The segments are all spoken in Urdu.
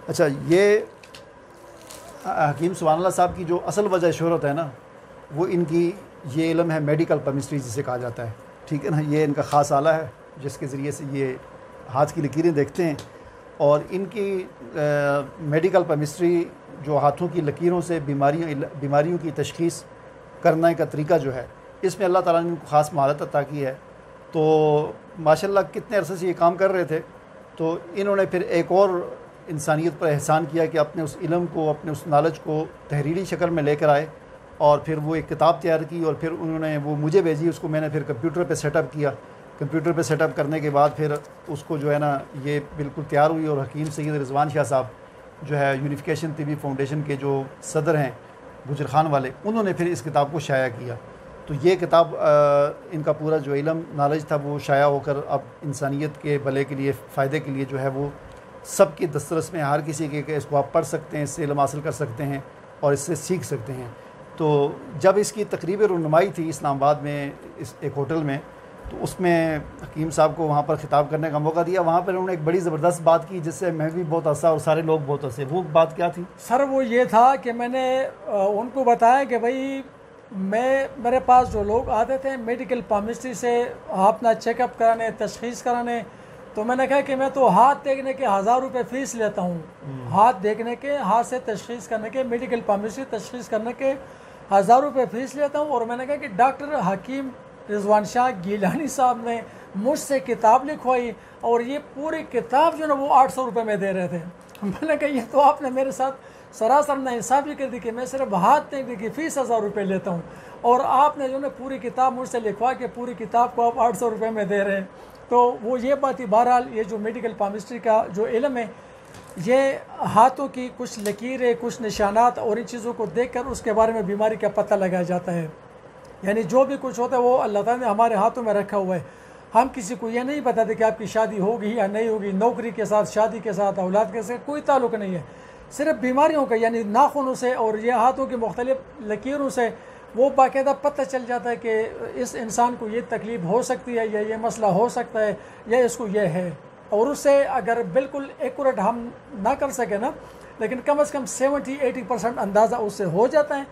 اچھا، یہ حکیم سبحان اللہ صاحب کی جو اصل وجہ شہرت ہے نا، وہ ان کی یہ علم ہے میڈیکل کیمسٹری جسے کہا جاتا ہے، ٹھیک ہے نا. یہ ان کا خاص آلہ ہے جس کے ذریعے سے یہ ہاتھ کی لکیریں دیکھتے ہیں. اور ان کی میڈیکل کیمسٹری جو ہاتھوں کی لکیروں سے بیماریوں کی تشخیص کرنے کا طریقہ جو ہے، اس میں اللہ تعالیٰ نے ان کو خاص مہارت عطا کی ہے. تو ماشاء اللہ کتنے عرصے سے یہ کام کر رہے تھے، تو انہوں نے پھر ایک اور انسانیت پر احسان کیا کہ اپنے اس علم کو، اپنے اس نالج کو تحریری شکل میں لے کر آئے، اور پھر وہ ایک کتاب تیار کی، اور پھر انہوں نے وہ مجھے بھیجی. اس کو میں نے پھر کمپیوٹر پہ سیٹ اپ کیا. کمپیوٹر پہ سیٹ اپ کرنے کے بعد پھر اس کو جو ہے نا یہ بالکل تیار ہوئی. اور حکیم سید رضوان شاہ صاحب جو ہے یونیفیکیشن طبی فاؤنڈیشن کے جو صدر ہیں گجر خان والے، انہوں نے پھر اس کتاب کو شائع کیا. تو یہ کتاب ان کا پورا جو علم نالج تھا وہ شائع ہو کر اب انسانیت کے بھلے کے لیے، فائدے کے لیے جو ہے وہ سب کی دسترس میں، ہر کسی کے کہ اس کو آپ پڑھ سکتے ہیں، اس سے علم حاصل کر سکتے ہیں اور اس سے سیکھ سکتے ہیں. تو جب اس کی تقریب رونمائی تھی اسلام آباد میں اس ایک ہوٹل میں، تو اس میں حکیم صاحب کو وہاں پر خطاب کرنے کا موقع دیا. وہاں پر انہوں نے ایک بڑی زبردست بات کی جس سے میں بھی بہت ہنسا اور سارے لوگ بہت ہنسے. وہ بات کیا تھی؟ سر وہ یہ تھا کہ میں نے ان کو بتایا کہ بھائی میرے پاس جو لوگ آتے تھے میڈیکل کیمسٹری سے اپنا چیک اپ کرانے، تشخیص کرانے، تو میں نے کہا کہ میں تو ہاتھ دیکھنے کے 1000 روپے فیس لیتا ہوں. ہاتھ دیکھنے کے، ہاتھ سے تشخیص کرنے کے، میڈیکل کیمسٹری تشخیص کرنے کے 1000 روپے فیس لیتا ہوں. اور میں نے کہا کہ ڈاکٹر حکیم رضوان شاہ گیلانی صاحب نے مجھ سے کتاب لکھوائی اور یہ پوری کتاب جو نا وہ 800 روپے میں دے رہے تھے. میں نے کہا یہ تو آپ نے میرے ساتھ سراسر ناانصافی کر دی کہ میں صرف ہاتھ دیکھنے کی فیس 1000 روپے لیتا ہوں، اور آپ نے جو نا پوری کتاب مجھ سے لکھوا کے پوری کتاب کو آپ 800 روپے میں دے رہے ہیں. تو وہ یہ بات ہی. بہرحال یہ جو میڈیکل کیمسٹری کا جو علم ہے، یہ ہاتھوں کی کچھ لکیریں، کچھ نشانات اور ان چیزوں کو دیکھ کر اس کے بارے میں بیماری کا پتہ لگایا جاتا ہے. یعنی جو بھی کچھ ہوتا ہے وہ اللہ تعالیٰ نے ہمارے ہاتھوں میں رکھا ہوا ہے. ہم کسی کو یہ نہیں بتاتے کہ آپ کی شادی ہوگی یا نہیں ہوگی. نوکری کے ساتھ، شادی کے ساتھ، اولاد کے ساتھ کوئی تعلق نہیں ہے. صرف بیماریوں کا، یعنی ناخنوں سے اور یہ ہاتھوں کی مختلف لکیروں سے وہ باقاعدہ پتہ چل جاتا ہے کہ اس انسان کو یہ تکلیف ہو سکتی ہے یا یہ مسئلہ ہو سکتا ہے یا اس کو یہ ہے. اور اس سے اگر بالکل ایکوریٹ ہم نہ کر سکیں نا، لیکن کم از کم 70-80% اندازہ اس سے ہو جاتا ہے.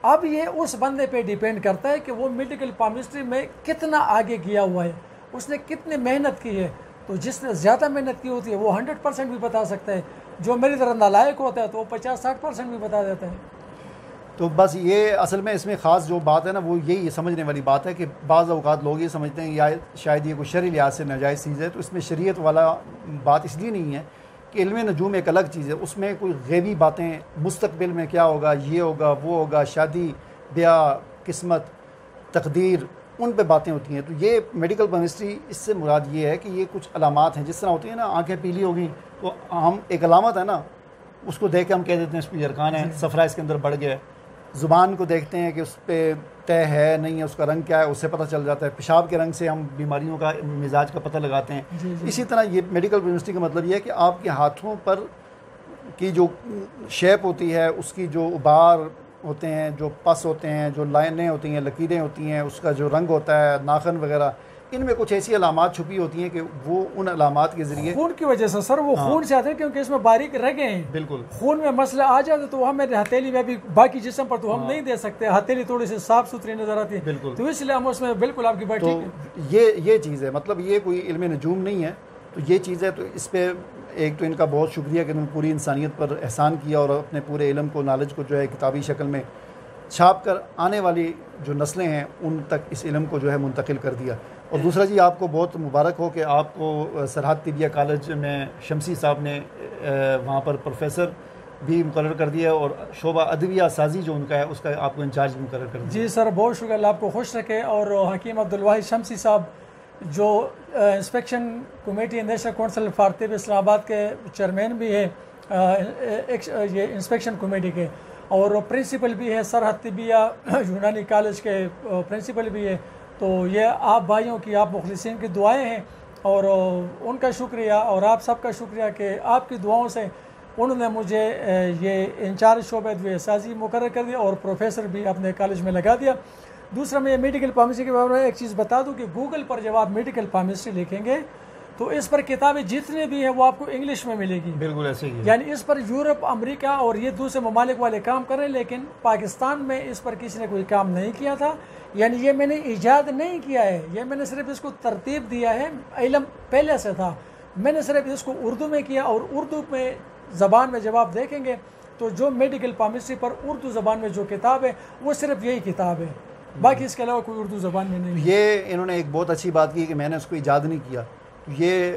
اب یہ اس بندے پہ ڈیپینڈ کرتا ہے کہ وہ میڈیکل کیمسٹری میں کتنا آگے گیا ہوا ہے، اس نے کتنی محنت کی ہے. تو جس نے زیادہ محنت کی ہوتی ہے وہ 100% بھی بتا سکتا ہے. جو میری طرح نالائق ہوتا ہے تو وہ 50-60% بھی بتا دیتا ہے. تو بس یہ اصل میں اس میں خاص جو بات ہے نا وہ یہی سمجھنے والی بات ہے کہ بعض اوقات لوگ یہ سمجھتے ہیں یا شاید یہ کوئی شرعی لحاظ سے ناجائز چیز ہے. تو اس میں شریعت والا بات اس لیے نہیں ہے کہ علم نجوم ایک الگ چیز ہے. اس میں کوئی غیبی باتیں، مستقبل میں کیا ہوگا، یہ ہوگا، وہ ہوگا، شادی بیاہ، قسمت، تقدیر، ان پہ باتیں ہوتی ہیں. تو یہ میڈیکل کیمسٹری اس سے مراد یہ ہے کہ یہ کچھ علامات ہیں. جس طرح ہوتی ہیں نا آنکھیں پیلی ہو گئیں تو ہم ایک علامت ہے نا اس کو دیکھ کے ہم کہہ دیتے ہیں اس پہ یرقان ہے، صفرا اس کے اندر بڑھ گیا ہے. زبان کو دیکھتے ہیں کہ اس پہ طے ہے نہیں ہے، اس کا رنگ کیا ہے، اس سے پتہ چل جاتا ہے. پیشاب کے رنگ سے ہم بیماریوں کا، مزاج کا پتہ لگاتے ہیں. اسی طرح یہ میڈیکل کیمسٹری کا مطلب یہ ہے کہ آپ کے ہاتھوں پر کی جو شیپ ہوتی ہے، اس کی جو ابار ہوتے ہیں، جو پس ہوتے ہیں، جو لائنیں ہوتی ہیں، لکیریں ہوتی ہیں، اس کا جو رنگ ہوتا ہے، ناخن وغیرہ، ان میں کچھ ایسی علامات چھپی ہوتی ہیں کہ وہ ان علامات کے ذریعے خون کی وجہ سے سر وہ خون سے آتے ہیں کیونکہ اس میں باریک رگیں ہیں. بالکل خون میں مسئلہ آ جاتا ہے تو ہمیں ہتھیلی میں بھی، باقی جسم پر تو ہم نہیں دے سکتے. ہتھیلی تھوڑی سی صاف ستھری نظر آتی ہے. بالکل. تو اس لیے ہم اس میں بالکل آپ کی بات ٹھیک ہے. یہ چیز ہے، مطلب یہ کوئی علم نجوم نہیں ہے. تو یہ چیز ہے. تو اس پہ ایک تو ان کا بہت شکریہ کہ انہوں نے پوری انسانیت پر احسان کیا اور اپنے پورے علم کو، نالج کو جو ہے کتابی شکل میں چھاپ کر آنے والی جو نسلیں ہیں ان تک اس علم کو جو ہے منتقل کر دیا. اور دوسرا جی آپ کو بہت مبارک ہو کہ آپ کو سرحد طبیہ کالج میں شمسی صاحب نے وہاں پر پروفیسر بھی مقرر کر دیا اور شعبہ ادویہ سازی جو ان کا ہے اس کا آپ کو انچارج مقرر کر دیا. جی سر بہت شکریہ، اللہ آپ کو خوش رکھے. اور حکیم عبدالواحد شمسی صاحب جو inspection committee national council for طب اسلام آباد کے چیئرمین بھی ہے یہ انسپیکشن کمیٹی کے، اور پرنسپل بھی ہے سرحد طبیہ یونانی کالج کے پرنسپل بھی ہے. تو یہ آپ بھائیوں کی، آپ مخلصین کی دعائیں ہیں اور ان کا شکریہ اور آپ سب کا شکریہ کہ آپ کی دعاؤں سے انہوں نے مجھے یہ انچارج شعبہ ادویہ سازی مقرر کر دیا اور پروفیسر بھی اپنے کالج میں لگا دیا. دوسرا میں میڈیکل کیمسٹری کے بارے میں ایک چیز بتا دوں کہ گوگل پر جب آپ میڈیکل کیمسٹری لکھیں گے تو اس پر کتابیں جتنی بھی ہیں وہ آپ کو انگلش میں ملے گی. بالکل ایسے ہی ہے. یعنی اس پر یورپ، امریکہ اور یہ دوسرے ممالک والے کام کر رہے ہیں، لیکن پاکستان میں اس پر کسی نے کوئی کام نہیں کیا تھا. یعنی یہ میں نے ایجاد نہیں کیا ہے، یہ میں نے صرف اس کو ترتیب دیا ہے. علم پہلے سے تھا، میں نے صرف اس کو اردو میں کیا. اور اردو میں زبان میں جب آپ دیکھیں گے تو جو میڈیکل پامسٹری پر اردو زبان میں جو کتاب ہے وہ صرف یہی کتاب ہے، باقی اس کے علاوہ کوئی اردو زبان میں نہیں. یہ انہوں نے ایک بہت اچھی بات کی کہ میں نے اس کو ایجاد نہیں کیا. یہ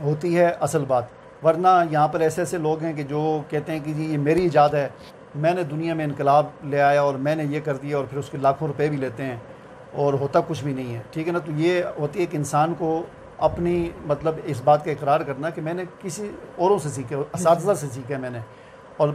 ہوتی ہے اصل بات. ورنہ یہاں پر ایسے ایسے لوگ ہیں کہ جو کہتے ہیں کہ جی یہ میری ایجاد ہے، میں نے دنیا میں انقلاب لے آیا اور میں نے یہ کر دیا، اور پھر اس کے لاکھوں روپے بھی لیتے ہیں اور ہوتا کچھ بھی نہیں ہے. ٹھیک ہے نا. تو یہ ہوتی ہے کہ انسان کو اپنی مطلب اس بات کا اقرار کرنا کہ میں نے کسی اوروں سے سیکھا، اساتذہ سے سیکھا میں نے، اور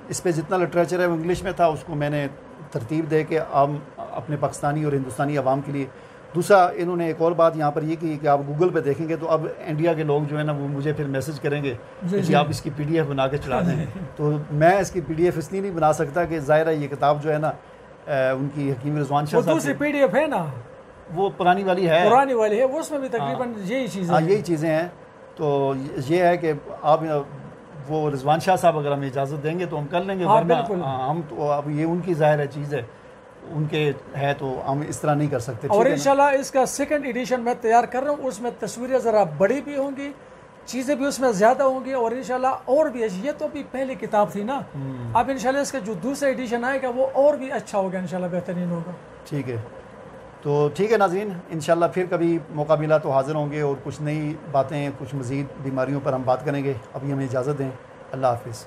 اس پہ جتنا لٹریچر ہے وہ انگلش میں تھا، اس کو میں نے ترتیب دے کے عام اپنے پاکستانی اور ہندوستانی عوام کے لیے. دوسرا انہوں نے ایک اور بات یہاں پر یہ کی کہ آپ گوگل پہ دیکھیں گے تو اب انڈیا کے لوگ جو ہے نا وہ مجھے پھر میسج کریں گے کہ آپ اس کی پی ڈی ایف بنا کے چلا دیں. تو میں اس کی پی ڈی ایف اس لیے نہیں بنا سکتا کہ ظاہر ہے یہ کتاب جو ہے نا ان کی حکیم رضوان شاہ صاحب دوسری پی ڈی ایف ہے نا، وہ پرانی والی ہے، پرانی والی ہے، اس میں بھی تقریباً یہی چیزیں یہی چیزیں ہیں. تو یہ ہے کہ آپ وہ رضوان شاہ صاحب اگر ہمیں اجازت دیں گے تو ہم کر لیں گے. ورنہ ہم تو اب یہ ان کی ظاہر ہے چیز ہے، ان کے ہے تو ہم اس طرح نہیں کر سکتے. اور انشاءاللہ اس کا سیکنڈ ایڈیشن میں تیار کر رہا ہوں، اس میں تصویریں ذرا بڑی بھی ہوں گی، چیزیں بھی اس میں زیادہ ہوں گی، اور انشاءاللہ اور بھی. یہ تو بھی پہلی کتاب تھی نا، اب انشاءاللہ اس کا جو دوسرا ایڈیشن آئے گا وہ اور بھی اچھا ہوگا، انشاءاللہ بہترین ہوگا. ٹھیک ہے. تو ٹھیک ہے ناظرین، انشاءاللہ پھر کبھی موقع ملا تو حاضر ہوں گے اور کچھ نئی باتیں، کچھ مزید بیماریوں پر ہم بات کریں گے. ابھی ہمیں اجازت دیں. اللہ حافظ.